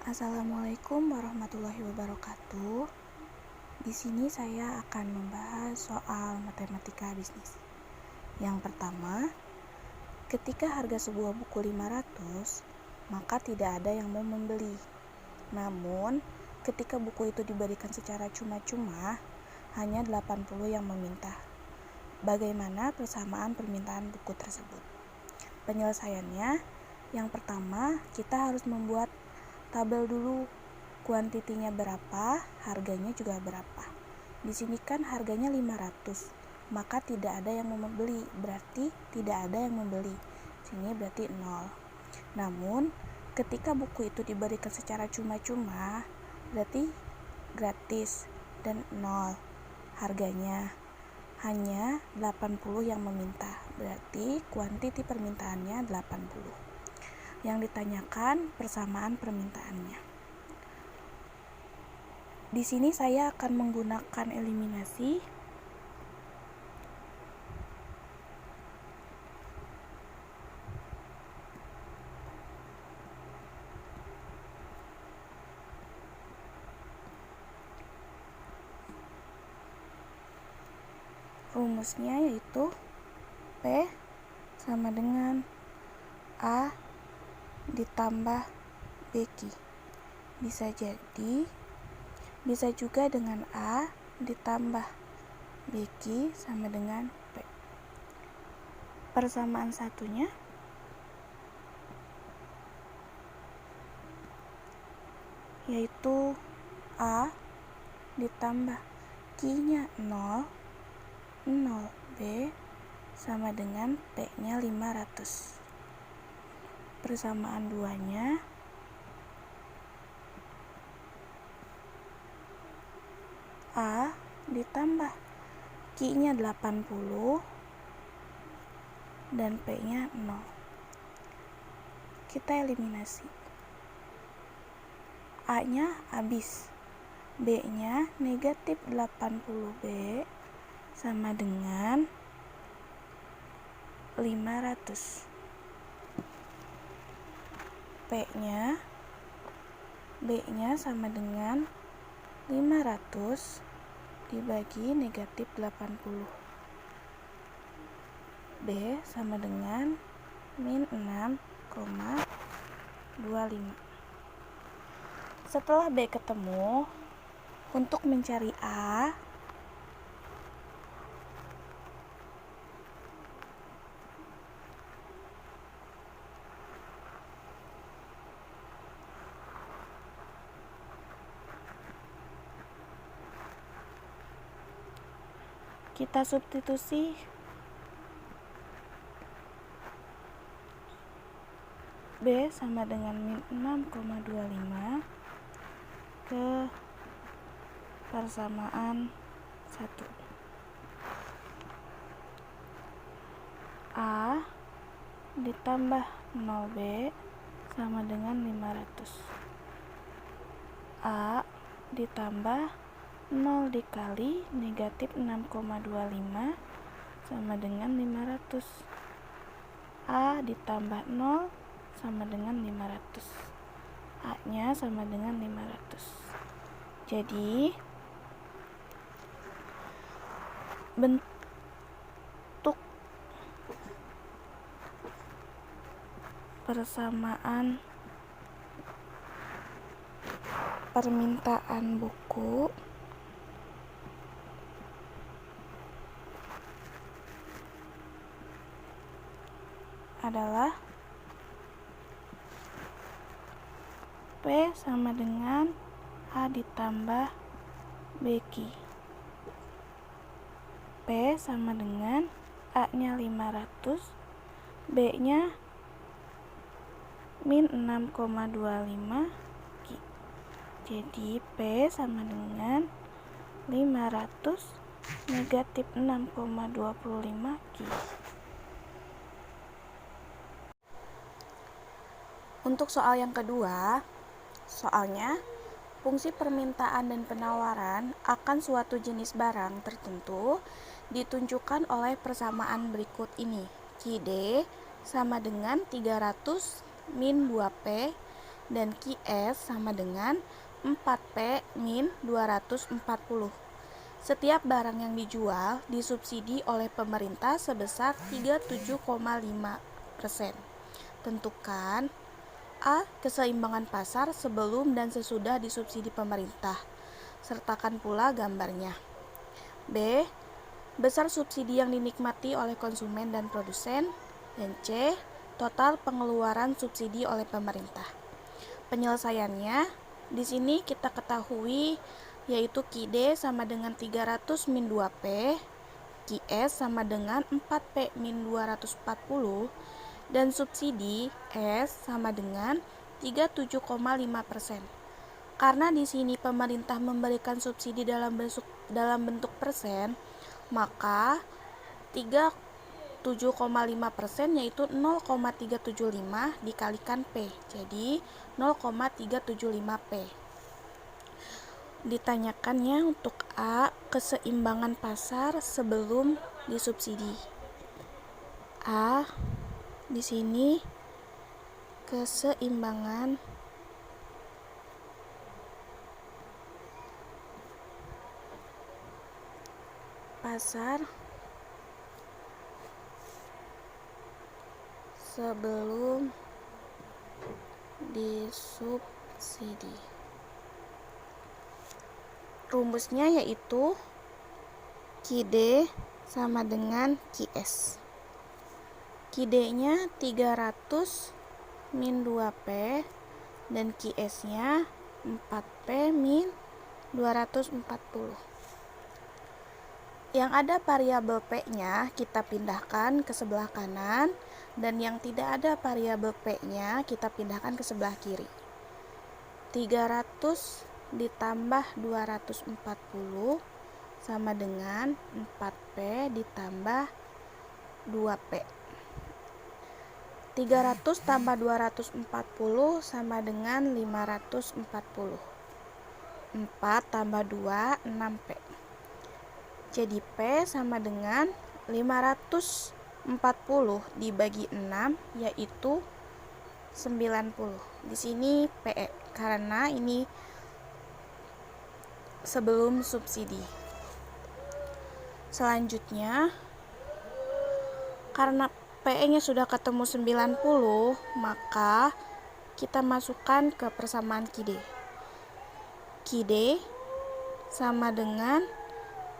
Assalamualaikum warahmatullahi wabarakatuh. Di sini saya akan membahas soal matematika bisnis. Yang pertama, ketika harga sebuah buku 500, maka tidak ada yang mau membeli. Namun, ketika buku itu diberikan secara cuma-cuma, hanya 80 yang meminta. Bagaimana persamaan permintaan buku tersebut? Penyelesaiannya, yang pertama, kita harus membuat tabel dulu, kuantitinya berapa, harganya juga berapa. Di sini kan harganya 500, maka tidak ada yang membeli, berarti tidak ada yang membeli. Sini berarti 0. Namun, ketika buku itu diberikan secara cuma-cuma, berarti gratis dan 0. Harganya hanya 80 yang meminta, berarti kuantiti permintaannya 80. Yang ditanyakan persamaan permintaannya. Di sini saya akan menggunakan eliminasi. Rumusnya yaitu P sama dengan A ditambah BQ. Bisa juga dengan A ditambah BQ sama dengan P. Persamaan satunya yaitu A ditambah Q-nya 0, 0B sama dengan P-nya 500. Persamaan duanya A ditambah Q-nya 80 dan P-nya 0. Kita eliminasi. A-nya habis, B-nya negatif 80B sama dengan 500. B-nya sama dengan 500 dibagi negatif 80. B sama dengan min 6,25. Setelah B ketemu, untuk mencari A, kita substitusi B sama dengan min 6,25 ke persamaan 1. A ditambah 0B sama dengan 500. A ditambah 0 dikali negatif 6,25 sama dengan 500. A ditambah 0 sama dengan 500. A-nya sama dengan 500. Jadi, bentuk persamaan permintaan buku adalah P sama dengan A ditambah BQ. P sama dengan A-nya 500, B-nya min 6,25 Q. Jadi P sama dengan 500 negatif 6,25 Q. Untuk soal yang kedua, soalnya fungsi permintaan dan penawaran akan suatu jenis barang tertentu ditunjukkan oleh persamaan berikut ini. QD sama dengan 300 min 2P dan QS sama dengan 4P min 240. Setiap barang yang dijual disubsidi oleh pemerintah sebesar 37,5%. Tentukan A. Keseimbangan pasar sebelum dan sesudah disubsidi pemerintah. Sertakan pula gambarnya. B. Besar subsidi yang dinikmati oleh konsumen dan produsen. Dan C. Total pengeluaran subsidi oleh pemerintah. Penyelesaiannya di sini kita ketahui yaitu QD sama dengan 300 min 2P, QS sama dengan 4P min 240, dan subsidi S sama dengan 37,5%. Karena di sini pemerintah memberikan subsidi dalam bentuk persen, maka 37,5% yaitu 0,375 dikalikan P. Jadi 0,375P. Ditanyakannya untuk A. Keseimbangan pasar sebelum disubsidi. A. Di sini keseimbangan pasar sebelum disubsidi. Rumusnya yaitu QD sama dengan QS. QD-nya 300 min 2P dan QS-nya 4P min 240. Yang ada variabel P-nya kita pindahkan ke sebelah kanan, dan yang tidak ada variabel P-nya kita pindahkan ke sebelah kiri. 300 ditambah 240 sama dengan 4P ditambah 2P. 300 tambah 240 sama dengan 540. 4 tambah 2, 6P. Jadi P sama dengan 540 dibagi 6 yaitu 90. Di sini PE karena ini sebelum subsidi. Selanjutnya, karena PE-nya sudah ketemu 90, maka kita masukkan ke persamaan QD. QD sama dengan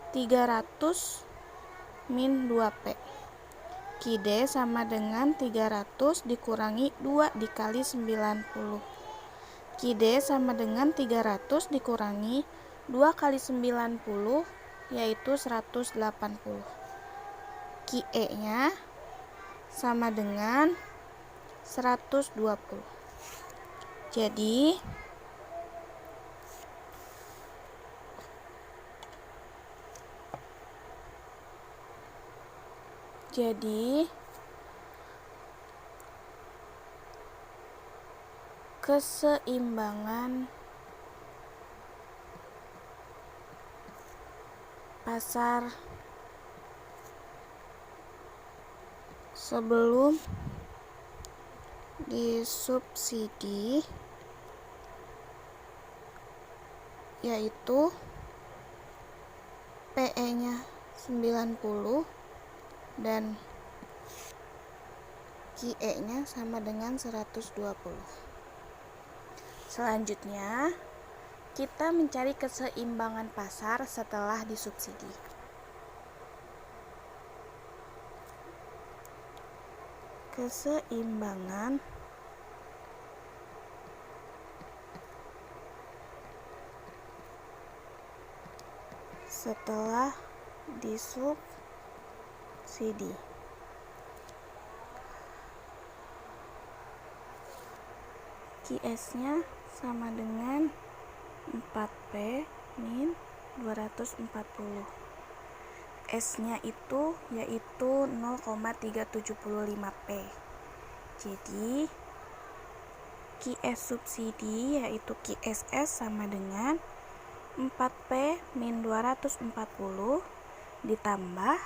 300 min 2P. QD sama dengan 300 dikurangi 2 dikali 90. QD sama dengan 300 dikurangi 2 kali 90 yaitu 180. QE-nya sama dengan 120. Jadi keseimbangan pasar sebelum disubsidi yaitu PE-nya 90 dan QE-nya sama dengan 120. Selanjutnya, kita mencari keseimbangan pasar setelah disubsidi. Keseimbangan setelah disubsidi. QS-nya sama dengan 4P min 240. S-nya itu yaitu 0,375P. Jadi QS subsidi yaitu QSS sama dengan 4P min 240 ditambah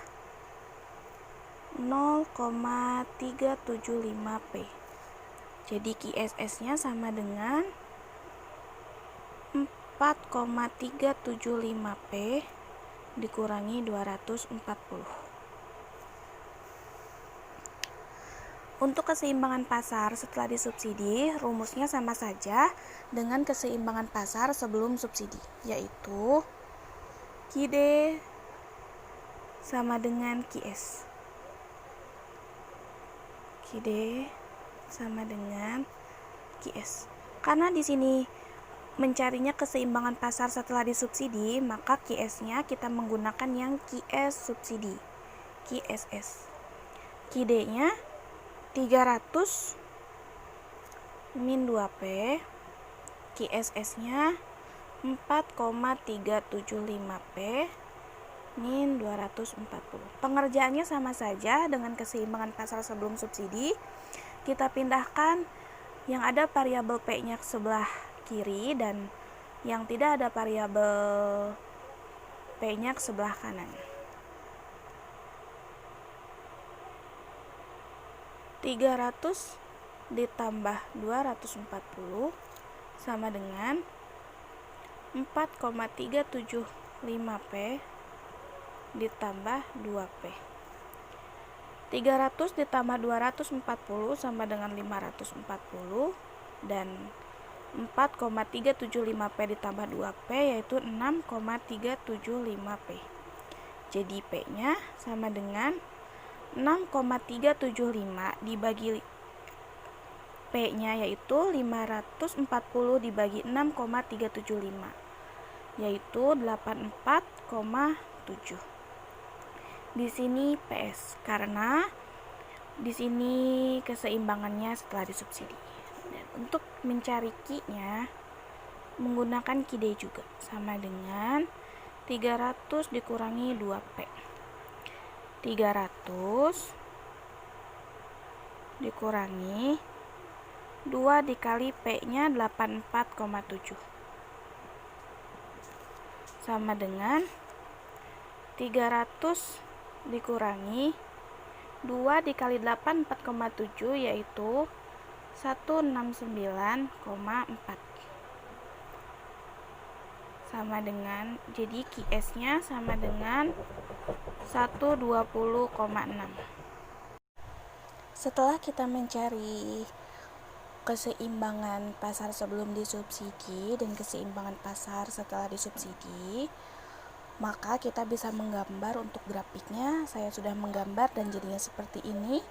0,375P. Jadi QSS-nya sama dengan 4,375P dikurangi 240. Untuk keseimbangan pasar setelah disubsidi, rumusnya sama saja dengan keseimbangan pasar sebelum subsidi, yaitu QD sama dengan QS. QD sama dengan QS. Karena di sini mencarinya keseimbangan pasar setelah disubsidi, maka QS-nya kita menggunakan yang QS subsidi, QSS. QD-nya 300 min 2P, QSS-nya 4,375P min 240. Pengerjaannya sama saja dengan keseimbangan pasar sebelum subsidi. Kita pindahkan yang ada variabel P-nya ke sebelah kiri dan yang tidak ada variabel P-nya ke sebelah kanan. 300 ditambah 240 sama dengan 4,375P ditambah 2P. 300 ditambah 240 sama dengan 540 dan 4,375P ditambah 2P yaitu 6,375P. Jadi P-nya sama dengan 6,375 dibagi P-nya yaitu 540 dibagi 6,375 yaitu 84,7. Di sini PS karena di sini keseimbangannya setelah disubsidi. Dan untuk mencari Q-nya menggunakan QD juga sama dengan 300 dikurangi 2P. 300 dikurangi 2 dikali P-nya 84,7 sama dengan 300 dikurangi 2 dikali 84,7 yaitu 169,4 sama dengan, jadi QS-nya sama dengan 120,6. Setelah kita mencari keseimbangan pasar sebelum disubsidi dan keseimbangan pasar setelah disubsidi, maka kita bisa menggambar untuk grafiknya. Saya sudah menggambar dan jadinya seperti ini,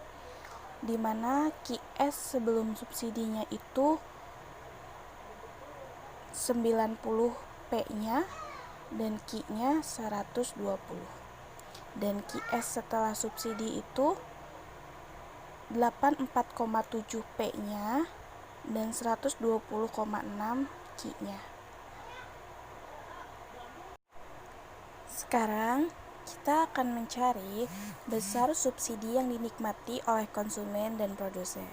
di mana QS sebelum subsidinya itu 90 P-nya dan Q-nya 120. Dan QS setelah subsidi itu 84,7 P-nya dan 120,6 Q-nya. Sekarang kita akan mencari besar subsidi yang dinikmati oleh konsumen dan produsen.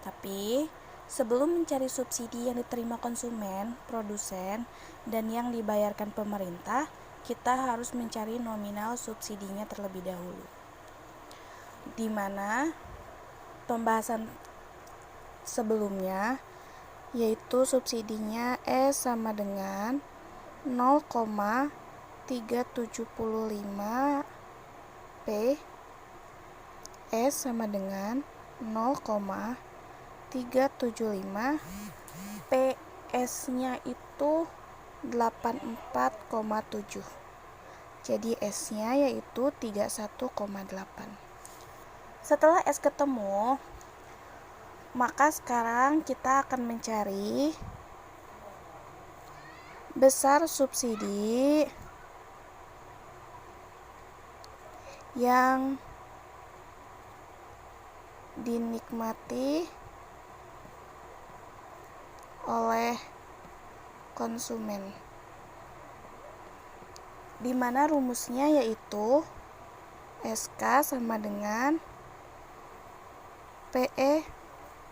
Tapi sebelum mencari subsidi yang diterima konsumen, produsen, dan yang dibayarkan pemerintah, kita harus mencari nominal subsidinya terlebih dahulu. Di mana pembahasan sebelumnya yaitu subsidinya S sama dengan 0,375 P, S sama dengan 0,375, PS-nya itu 84,7. Jadi S-nya yaitu 31,8. Setelah S ketemu, maka sekarang kita akan mencari besar subsidi yang dinikmati oleh konsumen, di mana rumusnya yaitu SK sama dengan PE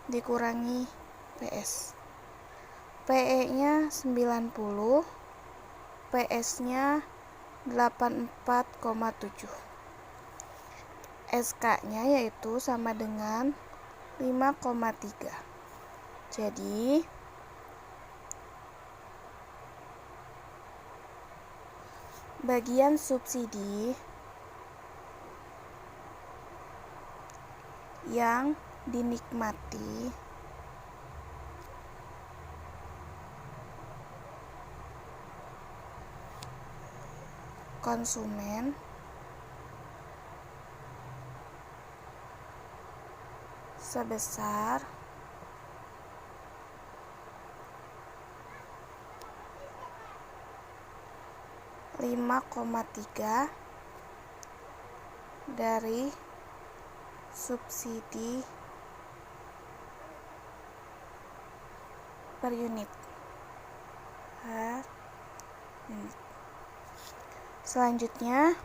dikurangi PS. PE-nya 90, PS-nya 84,7. SK-nya yaitu sama dengan 5,3. Jadi bagian subsidi yang dinikmati konsumen sebesar $5,3 dari subsidi per unit. Selanjutnya,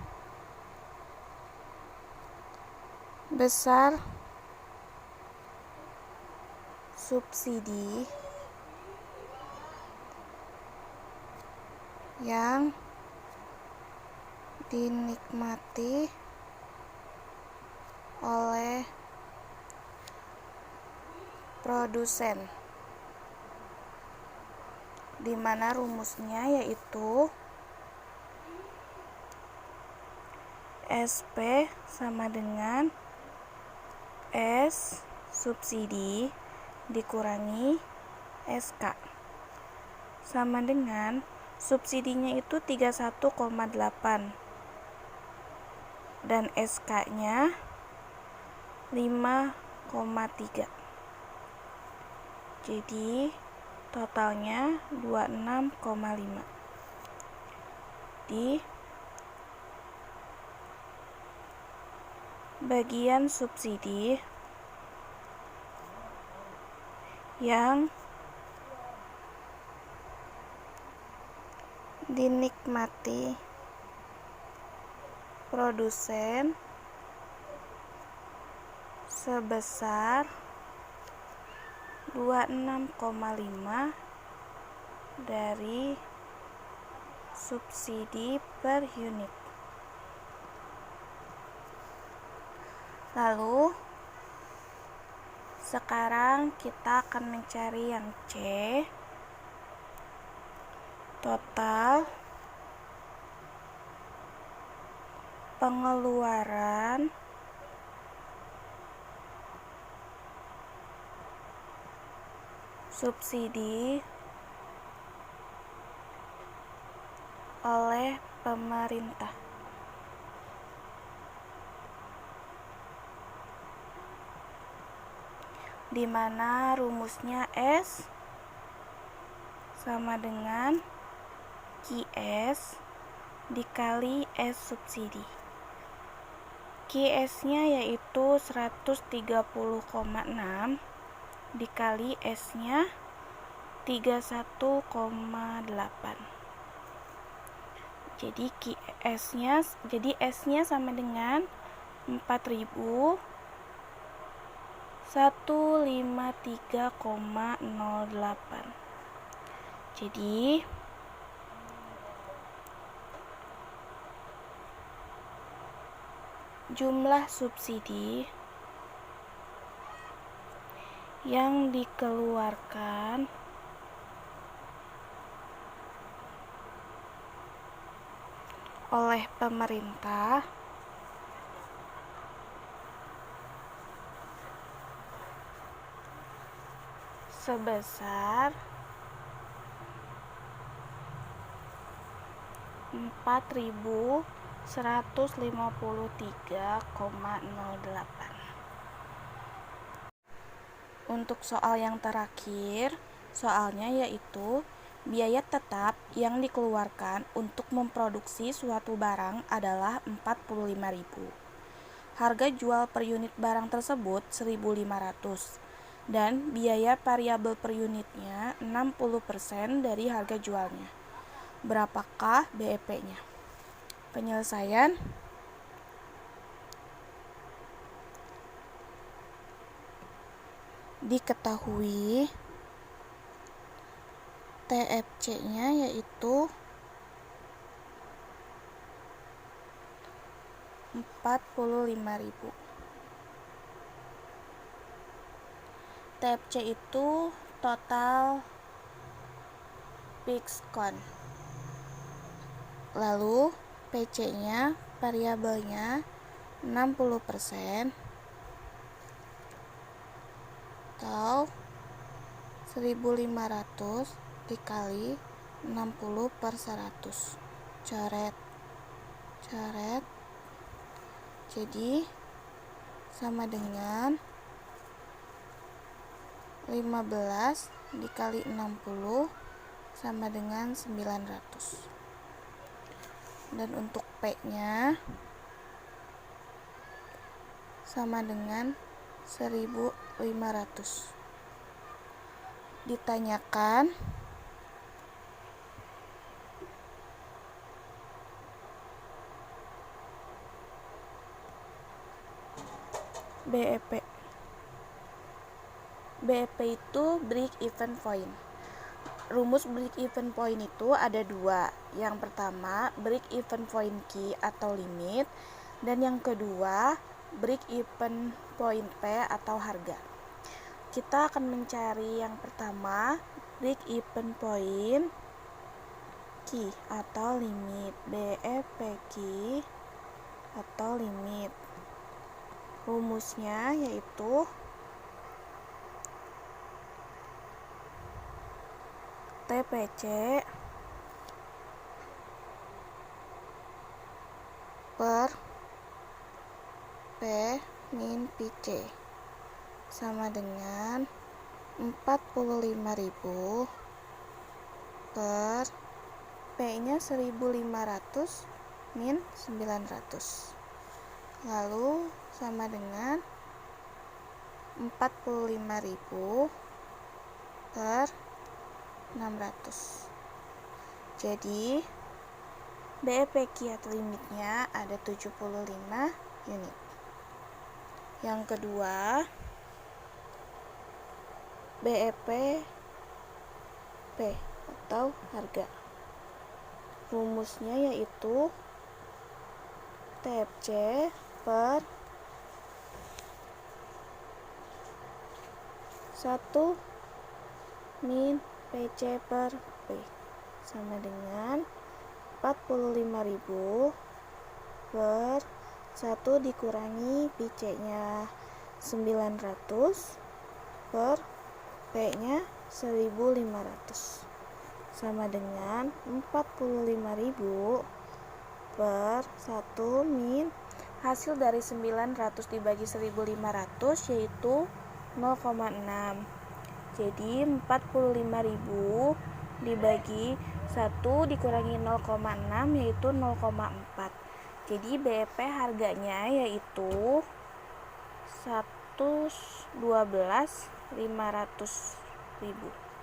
besar subsidi yang dinikmati oleh produsen, di mana rumusnya yaitu SP sama dengan S subsidi dikurangi SK sama dengan subsidinya itu 31,8 dan SK-nya 5,3. Jadi totalnya 26,5. Di bagian subsidi yang dinikmati produsen sebesar 26,5 dari subsidi per unit. Lalu sekarang kita akan mencari yang C, total pengeluaran subsidi oleh pemerintah. Di mana rumusnya S sama dengan QS dikali S subsidi. QS-nya yaitu 130,6 dikali S-nya 31,8. Jadi S-nya sama dengan 4.153,08. Jadi jumlah subsidi yang dikeluarkan oleh pemerintah sebesar 4.153,08. Untuk soal yang terakhir, soalnya yaitu biaya tetap yang dikeluarkan untuk memproduksi suatu barang adalah 45.000. Harga jual per unit barang tersebut 1.500 dan biaya variabel per unitnya 60% dari harga jualnya. Berapakah BEP-nya? Penyelesaian diketahui TFC-nya yaitu 45.000. TFC itu total fixed cost. Lalu PC-nya variabelnya 60% atau 1500 dikali 60/100. Coret. Jadi sama dengan 15 dikali 60 sama dengan 900. Dan untuk P-nya sama dengan 1500. Ditanyakan BEP. BEP itu break even point. Rumus break even point itu ada dua. Yang pertama, break even point key atau limit, dan yang kedua, break even point P atau harga. Kita akan mencari yang pertama, break even point key atau limit. BEP key atau limit. Rumusnya yaitu TPC per P min PC sama dengan 45.000 per P-nya 1500 min 900. Lalu sama dengan 45.000 per 600. Jadi BEP key atau limitnya ada 75 unit. Yang kedua, BEP P atau harga. Rumusnya yaitu TFC per 1 min PC per P sama dengan 45.000 per 1 dikurangi PC-nya 900 per P-nya 1500 sama dengan 45.000 per 1 min hasil dari 900 dibagi 1500 yaitu 0,6. Jadi 45.000 dibagi 1 dikurangi 0,6 yaitu 0,4. Jadi BEP harganya yaitu 112.500.000.